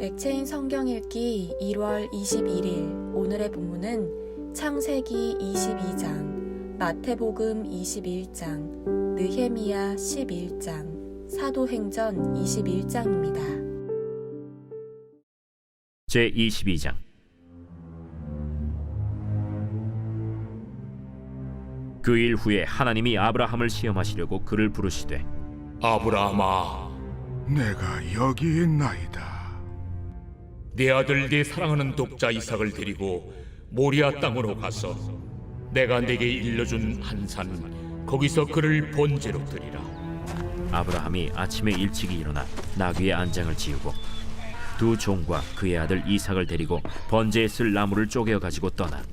맥체인 성경 읽기 1월 21일 오늘의 본문은 창세기 22장, 마태복음 21장, 느헤미야 11장, 사도행전 21장입니다. 제22장. 그 일 후에 하나님이 아브라함을 시험하시려고 그를 부르시되, 아브라함아, 내가 여기 있나이다. 내 아들 네 사랑하는 독자 이삭을 데리고 모리아 땅으로 가서 내가 네게 일러준 한 산 거기서 그를 번제로 드리라. 아브라함이 아침에 일찍이 일어나 나귀의 안장을 지우고 두 종과 그의 아들 이삭을 데리고 번제에 쓸 나무를 쪼개어 가지고 떠나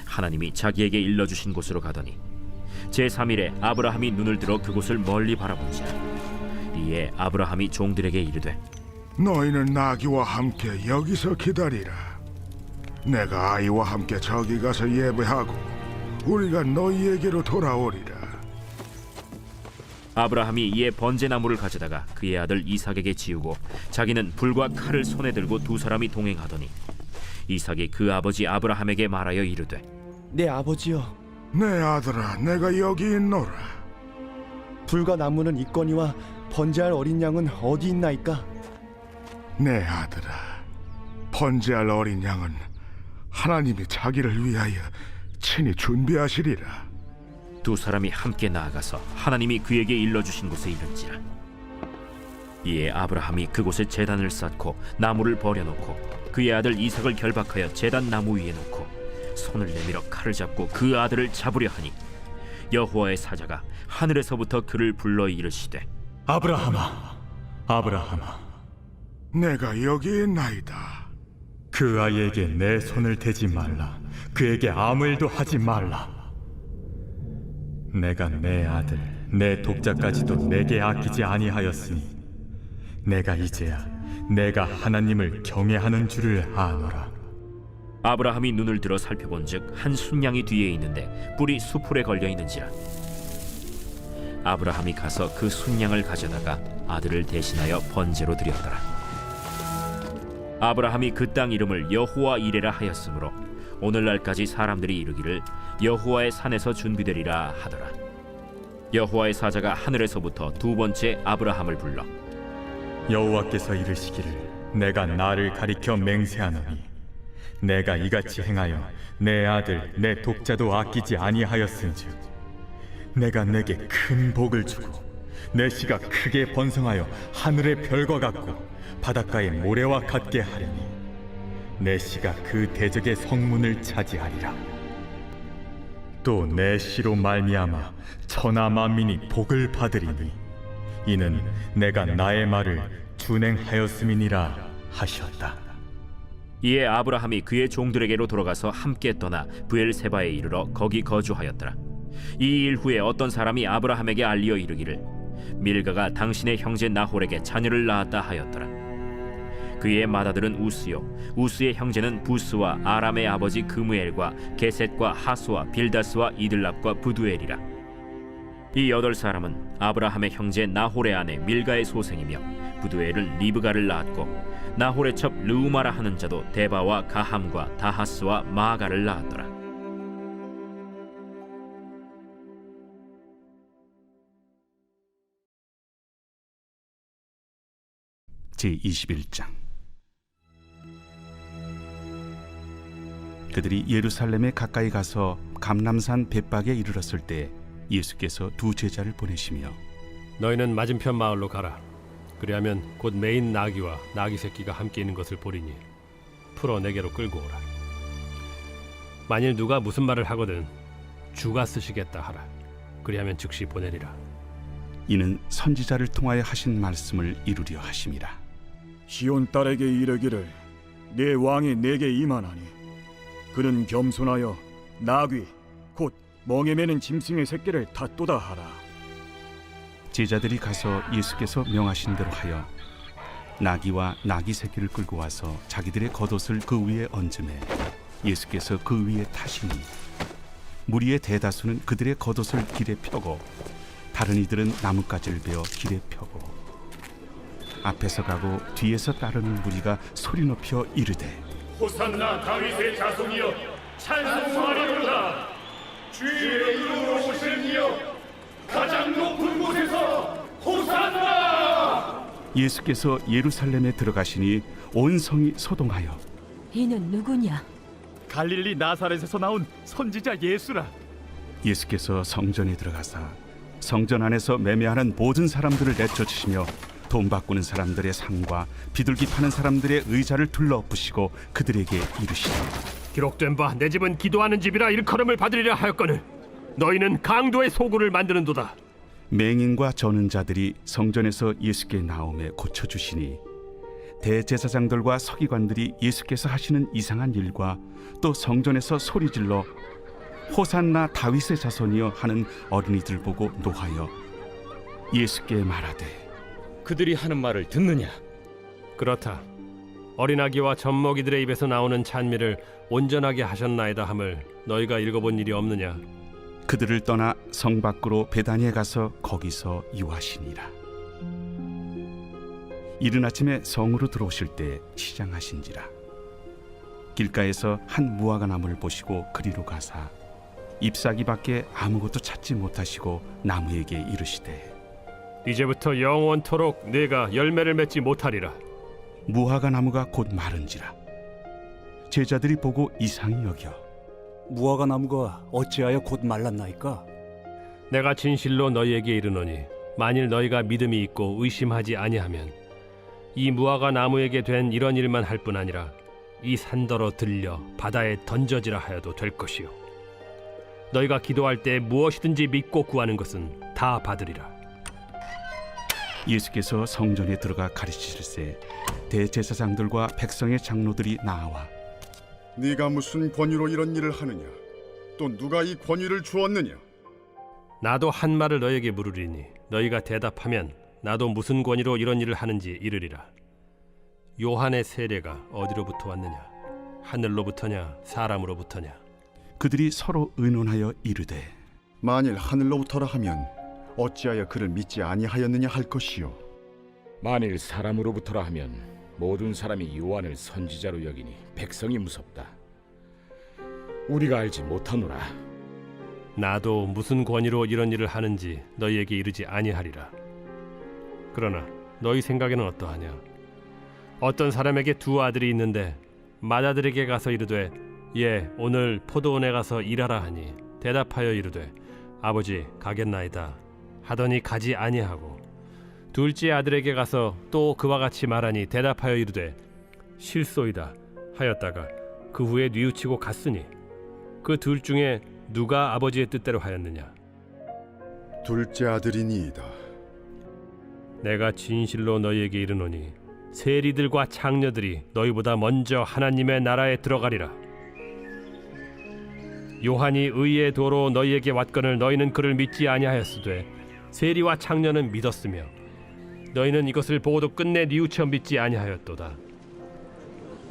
하나님이 자기에게 일러주신 곳으로 가더니 제3일에 아브라함이 눈을 들어 그곳을 멀리 바라본지라. 이에 아브라함이 종들에게 이르되, 너희는 나귀와 함께 여기서 기다리라. 내가 아이와 함께 저기 가서 예배하고 우리가 너희에게로 돌아오리라. 아브라함이 이에 번제나무를 가져다가 그의 아들 이삭에게 지우고 자기는 불과 칼을 손에 들고 두 사람이 동행하더니 이삭이 그 아버지 아브라함에게 말하여 이르되, 내 아버지여, 내 아들아, 내가 여기 있노라. 불과 나무는 있거니와 번제할 어린 양은 어디 있나이까? 내 아들아, 번제할 어린 양은 하나님이 자기를 위하여 친히 준비하시리라. 두 사람이 함께 나아가서 하나님이 그에게 일러주신 곳에 이른지라. 이에 아브라함이 그곳에 제단을 쌓고 나무를 버려놓고 그의 아들 이삭을 결박하여 제단 나무 위에 놓고 손을 내밀어 칼을 잡고 그 아들을 잡으려 하니 여호와의 사자가 하늘에서부터 그를 불러 이르시되, 아브라함아, 아브라함아, 내가 여기 있나이다. 그 아이에게 내 손을 대지 말라. 그에게 아무 일도 하지 말라. 내가 내 아들, 내 독자까지도 내게 아끼지 아니하였으니 내가 이제야 내가 하나님을 경외하는 줄을 아노라. 아브라함이 눈을 들어 살펴본즉 한 순양이 뒤에 있는데 뿔이 수풀에 걸려 있는지라. 아브라함이 가서 그 순양을 가져다가 아들을 대신하여 번제로 드렸더라. 아브라함이 그 땅 이름을 여호와 이레라 하였으므로 오늘날까지 사람들이 이르기를 여호와의 산에서 준비되리라 하더라. 여호와의 사자가 하늘에서부터 두 번째 아브라함을 불러 여호와께서 이르시기를 내가 나를 가리켜 맹세하노니 내가 이같이 행하여 내 아들 내 독자도 아끼지 아니하였은즉 내가 내게 큰 복을 주고 내 씨가 크게 번성하여 하늘의 별과 같고 바닷가의 모래와 같게 하리니 내 씨가 그 대적의 성문을 차지하리라. 또 내 씨로 말미암아 천하 만민이 복을 받으리니 이는 내가 나의 말을 준행하였음이니라 하셨다. 이에 아브라함이 그의 종들에게로 돌아가서 함께 떠나 브엘세바에 이르러 거기 거주하였더라. 이 일 후에 어떤 사람이 아브라함에게 알리어 이르기를 밀가가 당신의 형제 나홀에게 자녀를 낳았다 하였더라. 그의 맏아들은 우스요, 우스의 형제는 부스와 아람의 아버지 그무엘과 게셋과 하수와 빌다스와 이들랍과 부두엘이라. 이 8사람은 아브라함의 형제 나홀의 아내 밀가의 소생이며 부두엘은 리브가를 낳았고 나홀의 첩 르우마라 하는 자도 데바와 가함과 다하스와 마가를 낳았더라. 제21장. 그들이 예루살렘에 가까이 가서 감람산 벳박에 이르렀을 때 예수께서 두 제자를 보내시며 너희는 맞은편 마을로 가라. 그리하면 곧 메인 나귀와 나귀 새끼가 함께 있는 것을 보리니 풀어 내게로 끌고 오라. 만일 누가 무슨 말을 하거든 주가 쓰시겠다 하라. 그리하면 즉시 보내리라. 이는 선지자를 통하여 하신 말씀을 이루려 하심이라. 시온 딸에게 이르기를 내 왕이 내게 임하나니 그는 겸손하여 나귀 곧 멍에 매는 짐승의 새끼를 닫도다 하라. 제자들이 가서 예수께서 명하신 대로 하여 나귀와 나귀 새끼를 끌고 와서 자기들의 겉옷을 그 위에 얹음에 예수께서 그 위에 타시니 무리의 대다수는 그들의 겉옷을 길에 펴고 다른 이들은 나뭇가지를 베어 길에 펴고 앞에서 가고 뒤에서 따르는 무리가 소리 높여 이르되 호산나 다윗의 자손이여 찬송하리로다. 주의 이름으로 오실 이여 가장 높은 곳에서 호산나. 예수께서 예루살렘에 들어가시니 온 성이 소동하여 이는 누구냐? 갈릴리 나사렛에서 나온 선지자 예수라. 예수께서 성전에 들어가사 성전 안에서 매매하는 모든 사람들을 내쫓으시며 돈 바꾸는 사람들의 상과 비둘기 파는 사람들의 의자를 둘러부시고 그들에게 이르시되 기록된 바 내 집은 기도하는 집이라 일컬음을 받으리라 하였거늘 너희는 강도의 소굴을 만드는도다. 맹인과 저는 자들이 성전에서 예수께 나오매 고쳐주시니 대제사장들과 서기관들이 예수께서 하시는 이상한 일과 또 성전에서 소리질러 호산나 다윗의 자손이여 하는 어린이들 보고 노하여 예수께 말하되 그들이 하는 말을 듣느냐? 그렇다. 어린아기와 젖먹이들의 입에서 나오는 찬미를 온전하게 하셨나이다 함을 너희가 읽어본 일이 없느냐? 그들을 떠나 성 밖으로 베다니에 가서 거기서 유하시니라. 이른 아침에 성으로 들어오실 때 시장하신지라. 길가에서 한 무화과 나무를 보시고 그리로 가사 잎사귀 밖에 아무것도 찾지 못하시고 나무에게 이르시되 이제부터 영원토록 네가 열매를 맺지 못하리라. 무화과 나무가 곧 마른지라. 제자들이 보고 이상히 여겨 무화과 나무가 어찌하여 곧 말랐나이까? 내가 진실로 너희에게 이르노니 만일 너희가 믿음이 있고 의심하지 아니하면 이 무화과 나무에게 된 이런 일만 할 뿐 아니라 이 산더러 들려 바다에 던져지라 하여도 될 것이요 너희가 기도할 때 무엇이든지 믿고 구하는 것은 다 받으리라. 예수께서 성전에 들어가 가르치실세 대제사장들과 백성의 장로들이 나와 네가 무슨 권위로 이런 일을 하느냐? 또 누가 이 권위를 주었느냐? 나도 한 말을 너희에게 물으리니 너희가 대답하면 나도 무슨 권위로 이런 일을 하는지 이르리라. 요한의 세례가 어디로부터 왔느냐? 하늘로부터냐 사람으로부터냐? 그들이 서로 의논하여 이르되 만일 하늘로부터라 하면 어찌하여 그를 믿지 아니하였느냐 할 것이요. 만일 사람으로부터라 하면 모든 사람이 요한을 선지자로 여기니 백성이 무섭다. 우리가 알지 못하노라. 나도 무슨 권위로 이런 일을 하는지 너희에게 이르지 아니하리라. 그러나 너희 생각에는 어떠하냐? 어떤 사람에게 두 아들이 있는데 맏아들에게 가서 이르되 예 오늘 포도원에 가서 일하라 하니 대답하여 이르되 아버지 가겠나이다 하더니 가지 아니하고 둘째 아들에게 가서 또 그와 같이 말하니 대답하여 이르되 실소이다 하였다가 그 후에 뉘우치고 갔으니 그 둘 중에 누가 아버지의 뜻대로 하였느냐? 둘째 아들이니이다. 내가 진실로 너희에게 이르노니 세리들과 창녀들이 너희보다 먼저 하나님의 나라에 들어가리라. 요한이 의의 도로 너희에게 왔거늘 너희는 그를 믿지 아니하였으되 세리와 창녀는 믿었으며 너희는 이것을 보고도 끝내 뉘우쳐 믿지 아니하였도다.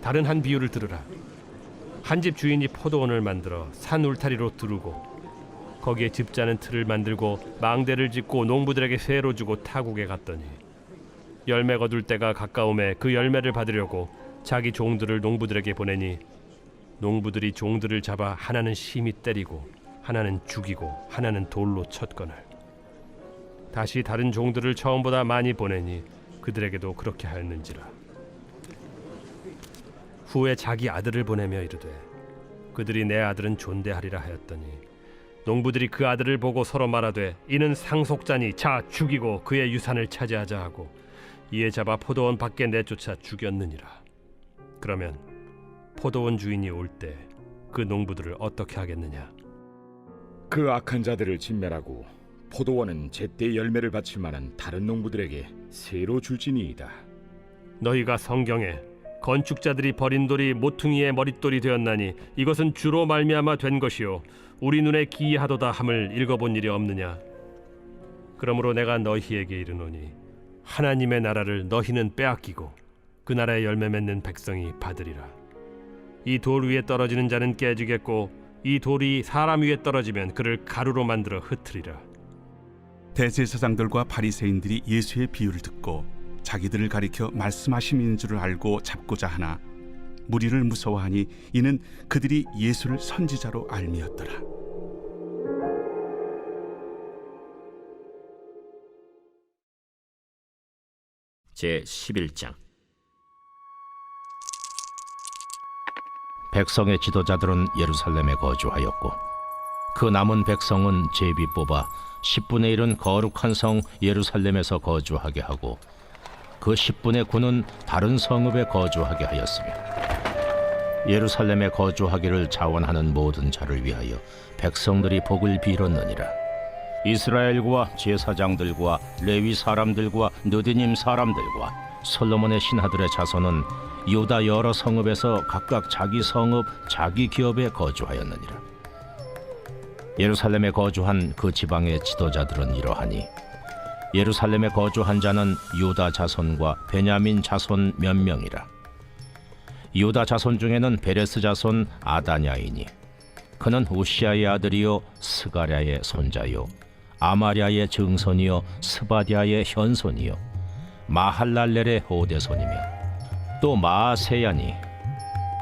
다른 한 비유를 들으라. 한 집 주인이 포도원을 만들어 산 울타리로 두르고 거기에 즙자는 틀을 만들고 망대를 짓고 농부들에게 세로 주고 타국에 갔더니 열매 거둘 때가 가까움에 그 열매를 받으려고 자기 종들을 농부들에게 보내니 농부들이 종들을 잡아 하나는 심히 때리고 하나는 죽이고 하나는 돌로 쳤거늘 다시 다른 종들을 처음보다 많이 보내니 그들에게도 그렇게 하였는지라. 후에 자기 아들을 보내며 이르되 그들이 내 아들은 존대하리라 하였더니 농부들이 그 아들을 보고 서로 말하되 이는 상속자니 자 죽이고 그의 유산을 차지하자 하고 이에 잡아 포도원 밖에 내쫓아 죽였느니라. 그러면 포도원 주인이 올 때 그 농부들을 어떻게 하겠느냐? 그 악한 자들을 진멸하고 포도원은 제때 열매를 바칠 만한 다른 농부들에게 새로 줄지니이다. 너희가 성경에 건축자들이 버린 돌이 모퉁이의 머릿돌이 되었나니 이것은 주로 말미암아 된 것이요 우리 눈에 기이하도다 함을 읽어본 일이 없느냐? 그러므로 내가 너희에게 이르노니 하나님의 나라를 너희는 빼앗기고 그 나라의 열매 맺는 백성이 받으리라. 이 돌 위에 떨어지는 자는 깨지겠고 이 돌이 사람 위에 떨어지면 그를 가루로 만들어 흩으리라. 대제사장들과 바리새인들이 예수의 비유를 듣고 자기들을 가리켜 말씀하심인 줄을 알고 잡고자 하나 무리를 무서워하니 이는 그들이 예수를 선지자로 알미었더라. 제 11장. 백성의 지도자들은 예루살렘에 거주하였고 그 남은 백성은 제비 뽑아 10분의 1은 거룩한 성 예루살렘에서 거주하게 하고 그 10분의 9는 다른 성읍에 거주하게 하였으며 예루살렘에 거주하기를 자원하는 모든 자를 위하여 백성들이 복을 빌었느니라. 이스라엘과 제사장들과 레위 사람들과 느디님 사람들과 솔로몬의 신하들의 자손은 유다 여러 성읍에서 각각 자기 성읍 자기 기업에 거주하였느니라. 예루살렘에 거주한 그 지방의 지도자들은 이러하니 예루살렘에 거주한 자는 유다 자손과 베냐민 자손 몇 명이라. 유다 자손 중에는 베레스 자손 아다냐이니 그는 우시아의 아들이요 스가랴의 손자요 아마랴의 증손이요 스바디아의 현손이요 마할랄렐의 오대손이며 또 마아세야니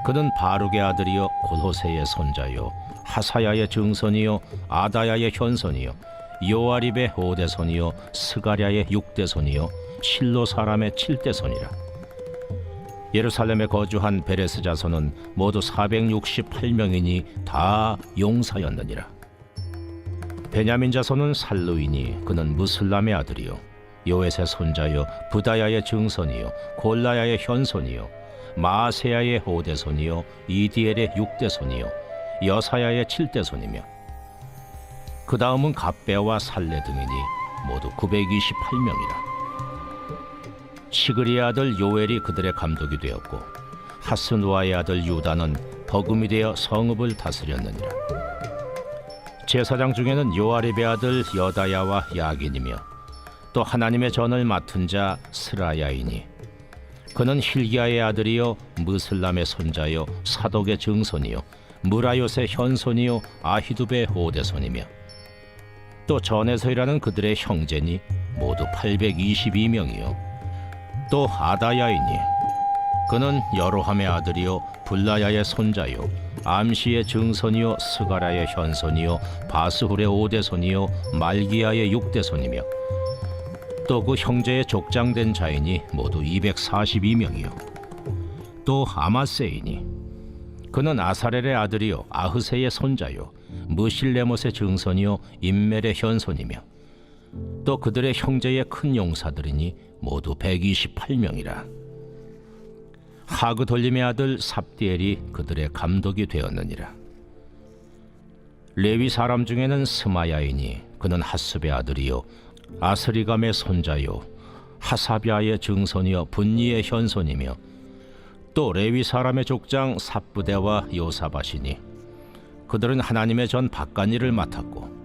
그는 바룩의 아들이요 골호세의 손자요 하사야의 증손이요 아다야의 현손이요 요아립의 오대손이요 스가랴의 육대손이요 실로 사람의 칠대손이라. 예루살렘에 거주한 베레스 자손은 모두 468명이니 다 용사였느니라. 베냐민 자손은 살루이니 그는 무슬람의 아들이요 요엣의 손자요 부다야의 증손이요 골라야의 현손이요 마아세야의 오대손이요 이디엘의 육대손이요 여사야의 칠대손이며 그 다음은 갑배와 살레 등이니 모두 928명이라. 시그리의 아들 요엘이 그들의 감독이 되었고 하스누아의 아들 유다는 버금이 되어 성읍을 다스렸느니라. 제사장 중에는 요아립의 아들 여다야와 야긴이며 또 하나님의 전을 맡은 자 스라야이니 그는 힐기야의 아들이요 무슬람의 손자요 사독의 증손이요 무라요의 현손이요 아히두베의 오대손이며 또 전에서 일하는 그들의 형제니 모두 822명이요 또 아다야이니 그는 여로함의 아들이요 불라야의 손자요 암시의 증손이요 스가라의 현손이요 바스훌의 오대손이요 말기야의 육대손이며 또 그 형제의 족장된 자이니 모두 242명이요 또 아마세이니 그는 아사렐의 아들이요 아흐세의 손자요 무실레못의 증손이요 임멜의 현손이며 또 그들의 형제의 큰 용사들이니 모두 128명이라. 하그돌림의 아들 삽디엘이 그들의 감독이 되었느니라. 레위 사람 중에는 스마야이니 그는 하습의 아들이요 아스리감의 손자요 하사비아의 증손이요 분니의 현손이며 또 레위 사람의 족장 삽부대와 요사밭이니 그들은 하나님의 전 밭간일을 맡았고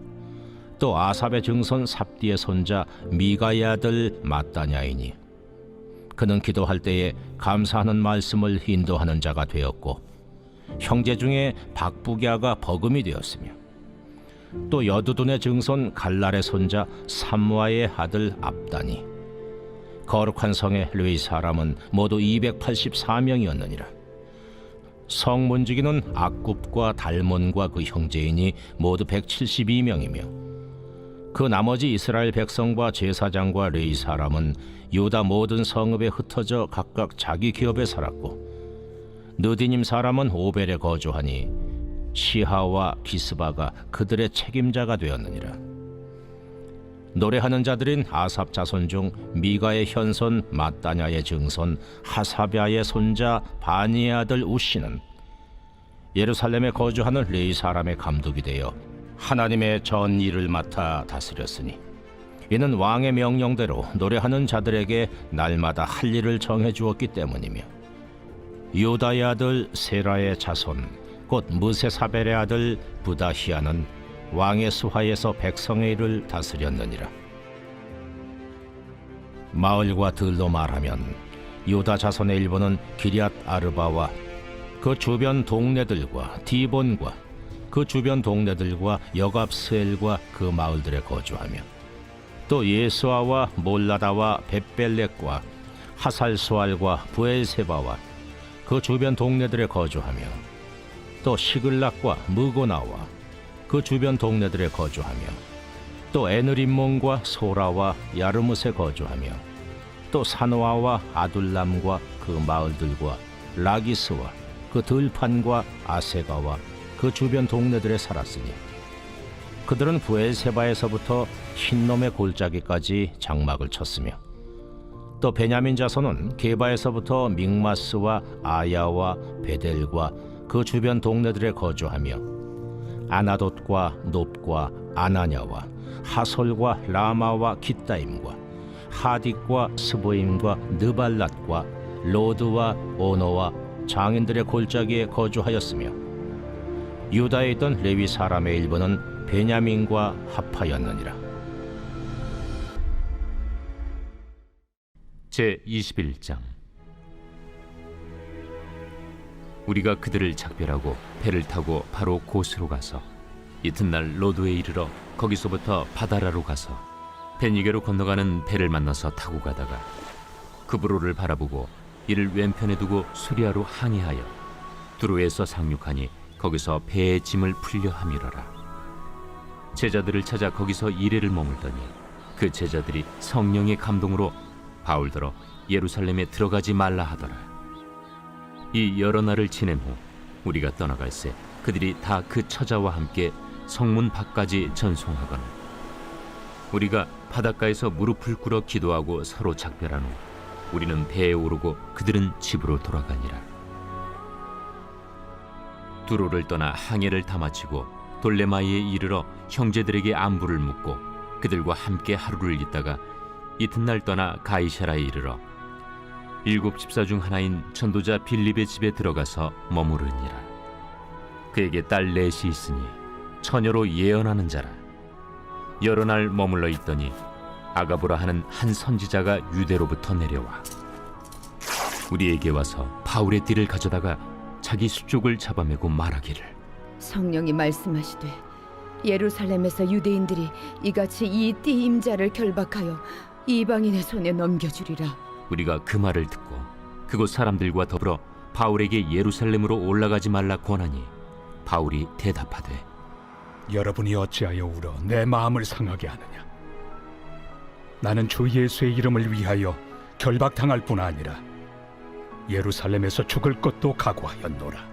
또 아삽의 증손 삽디의 손자 미가의 아들 마따냐이니 그는 기도할 때에 감사하는 말씀을 인도하는 자가 되었고 형제 중에 박부갸가 버금이 되었으며 또 여두둔의 증손 갈랄의 손자 삼무아의 아들 압다니 거룩한 성의 레위 사람은 모두 284명이었느니라. 성 문지기는 악굽과 달몬과 그 형제이니 모두 172명이며 그 나머지 이스라엘 백성과 제사장과 레위 사람은 유다 모든 성읍에 흩어져 각각 자기 기업에 살았고 느디님 사람은 오벨에 거주하니 시하와 기스바가 그들의 책임자가 되었느니라. 노래하는 자들인 아삽 자손 중 미가의 현손 마따냐의 증손 하사비아의 손자 바니의 아들 우시는 예루살렘에 거주하는 레위 사람의 감독이 되어 하나님의 전 일을 맡아 다스렸으니 이는 왕의 명령대로 노래하는 자들에게 날마다 할 일을 정해 주었기 때문이며 유다의 아들 세라의 자손 곧 무세사벨의 아들 부다히아는 왕의 수하에서 백성의 일을 다스렸느니라. 마을과 들로 말하면 유다 자손의 일부는 기럇 아르바와 그 주변 동네들과 디본과 그 주변 동네들과 여갑스엘과 그 마을들에 거주하며 또 예수아와 몰라다와 벳벨렉과 하살수알과 부엘세바와 그 주변 동네들에 거주하며 또 시글락과 무고나와 그 주변 동네들에 거주하며 또 에느림몬과 소라와 야르뭇에 거주하며 또 사노아와 아둘람과 그 마을들과 라기스와 그 들판과 아세가와 그 주변 동네들에 살았으니 그들은 부엘세바에서부터 흰놈의 골짜기까지 장막을 쳤으며 또 베냐민 자손은 게바에서부터 믹마스와 아야와 베델과 그 주변 동네들에 거주하며 아나돗과 놋과 아나냐와 하솔과 라마와 깃다임과 하딕과 스보임과 느발랏과 로드와 오노와 장인들의 골짜기에 거주하였으며 유다에 있던 레위 사람의 일부는 베냐민과 합하였느니라. 제21장. 우리가 그들을 작별하고 배를 타고 바로 고스로 가서 이튿날 로드에 이르러 거기서부터 바다라로 가서 베니게로 건너가는 배를 만나서 타고 가다가 그브로를 바라보고 이를 왼편에 두고 수리아로 항해하여 두로에서 상륙하니 거기서 배의 짐을 풀려 함이러라. 제자들을 찾아 거기서 이레를 머물더니 그 제자들이 성령의 감동으로 바울더러 예루살렘에 들어가지 말라 하더라. 이 여러 날을 지낸 후 우리가 떠나갈새 그들이 다 그 처자와 함께 성문 밖까지 전송하거늘 우리가 바닷가에서 무릎을 꿇어 기도하고 서로 작별한 후 우리는 배에 오르고 그들은 집으로 돌아가니라. 두로를 떠나 항해를 다 마치고 돌레마이에 이르러 형제들에게 안부를 묻고 그들과 함께 하루를 있다가 이튿날 떠나 가이사라에 이르러 7 집사 중 하나인 전도자 빌립의 집에 들어가서 머무르니라. 그에게 딸 넷이 있으니 처녀로 예언하는 자라. 여러 날 머물러 있더니 아가보라 하는 한 선지자가 유대로부터 내려와 우리에게 와서 바울의 띠를 가져다가 자기 수족을 잡아매고 말하기를 성령이 말씀하시되 예루살렘에서 유대인들이 이같이 이 띠 임자를 결박하여 이방인의 손에 넘겨주리라. 우리가 그 말을 듣고 그곳 사람들과 더불어 바울에게 예루살렘으로 올라가지 말라 권하니 바울이 대답하되 여러분이 어찌하여 울어 내 마음을 상하게 하느냐. 나는 주 예수의 이름을 위하여 결박당할 뿐 아니라 예루살렘에서 죽을 것도 각오하였노라.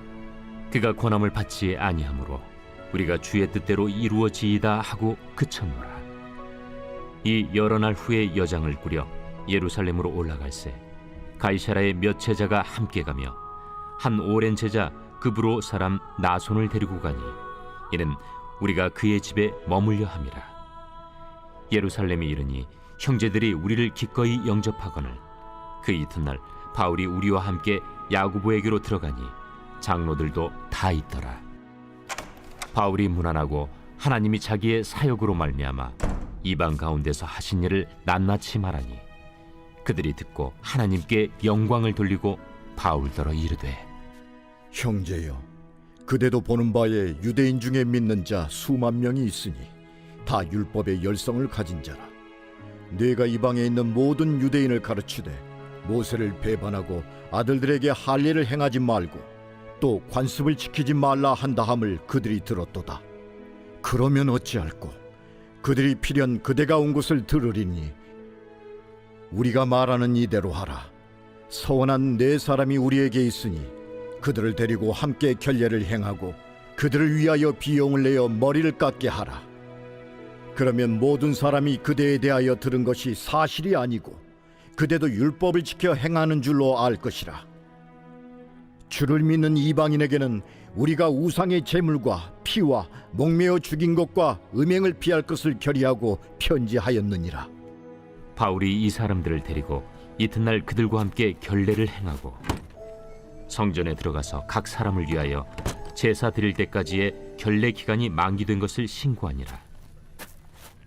그가 권함을 받지 아니하므로 우리가 주의 뜻대로 이루어지이다 하고 그쳤노라. 이 여러 날 후에 여장을 꾸려 예루살렘으로 올라갈새 가이사라의 몇 제자가 함께 가며 한 오랜 제자 그브로 사람 나손을 데리고 가니 이는 우리가 그의 집에 머물려 함이라. 예루살렘에 이르니 형제들이 우리를 기꺼이 영접하거늘 그 이튿날 바울이 우리와 함께 야고보에게로 들어가니 장로들도 다 있더라. 바울이 문안하고 하나님이 자기의 사역으로 말미암아 이방 가운데서 하신 일을 낱낱이 말하니 그들이 듣고 하나님께 영광을 돌리고 바울더러 이르되 형제여, 그대도 보는 바에 유대인 중에 믿는 자 수만 명이 있으니 다 율법의 열성을 가진 자라. 네가 이방에 있는 모든 유대인을 가르치되 모세를 배반하고 아들들에게 할례를 행하지 말고 또 관습을 지키지 말라 한다함을 그들이 들었도다. 그러면 어찌할꼬? 그들이 필연 그대가 온 곳을 들으리니 우리가 말하는 이대로 하라. 서원한 네 사람이 우리에게 있으니 그들을 데리고 함께 결례를 행하고 그들을 위하여 비용을 내어 머리를 깎게 하라. 그러면 모든 사람이 그대에 대하여 들은 것이 사실이 아니고 그대도 율법을 지켜 행하는 줄로 알 것이라. 주를 믿는 이방인에게는 우리가 우상의 제물과 피와 목매어 죽인 것과 음행을 피할 것을 결의하고 편지하였느니라. 바울이 이 사람들을 데리고 이튿날 그들과 함께 결례를 행하고 성전에 들어가서 각 사람을 위하여 제사 드릴 때까지의 결례 기간이 만기된 것을 신고하니라.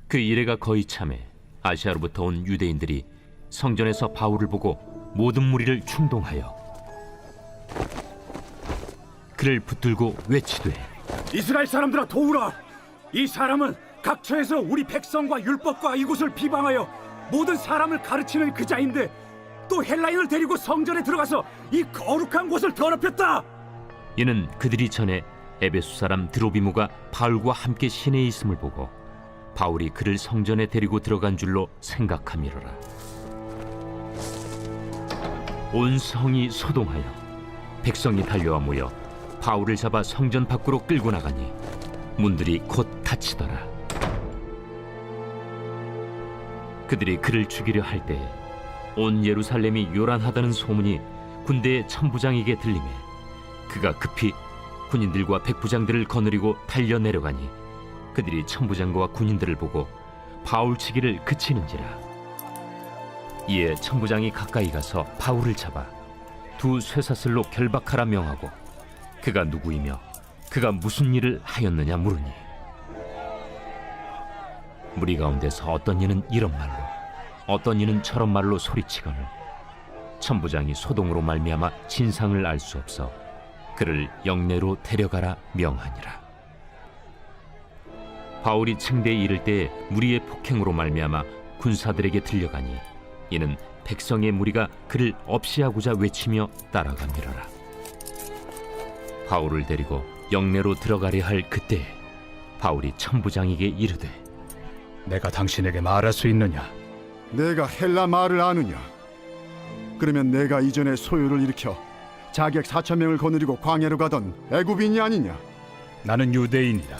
그 이래가 거의 참에 아시아로부터 온 유대인들이 성전에서 바울을 보고 모든 무리를 충동하여 그를 붙들고 외치되 이스라엘 사람들아 도우라. 이 사람은 각처에서 우리 백성과 율법과 이곳을 비방하여 모든 사람을 가르치는 그 자인데 또 헬라인을 데리고 성전에 들어가서 이 거룩한 곳을 더럽혔다. 이는 그들이 전에 에베소 사람 드로비모가 바울과 함께 시내에 있음을 보고 바울이 그를 성전에 데리고 들어간 줄로 생각함이로라. 온 성이 소동하여 백성이 달려와 모여 바울을 잡아 성전 밖으로 끌고 나가니 문들이 곧 닫히더라. 그들이 그를 죽이려 할 때에 온 예루살렘이 요란하다는 소문이 군대의 천부장에게 들리매 그가 급히 군인들과 백부장들을 거느리고 달려 내려가니 그들이 천부장과 군인들을 보고 바울 치기를 그치는지라. 이에 천부장이 가까이 가서 바울을 잡아 두 쇠사슬로 결박하라 명하고 그가 누구이며 그가 무슨 일을 하였느냐 물으니 무리 가운데서 어떤 이는 이런 말로 어떤 이는 저런 말로 소리치거늘 천부장이 소동으로 말미암아 진상을 알 수 없어 그를 영내로 데려가라 명하니라. 바울이 층대에 이를 때에 무리의 폭행으로 말미암아 군사들에게 들려가니 이는 백성의 무리가 그를 없이하고자 외치며 따라가미러라. 바울을 데리고 영내로 들어가려 할 그때에 바울이 천부장에게 이르되 내가 당신에게 말할 수 있느냐? 내가 헬라 말을 아느냐? 그러면 내가 이전에 소요를 일으켜 자객 4,000명을 거느리고 광야로 가던 애굽인이 아니냐? 나는 유대인이다.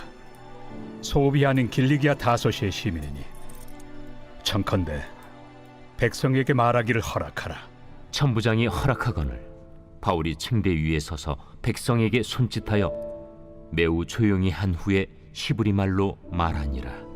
소비 아닌 길리기아 다소시의 시민이니 청컨대 백성에게 말하기를 허락하라. 천부장이 허락하거늘 바울이 층대 위에 서서 백성에게 손짓하여 매우 조용히 한 후에 히브리 말로 말하니라.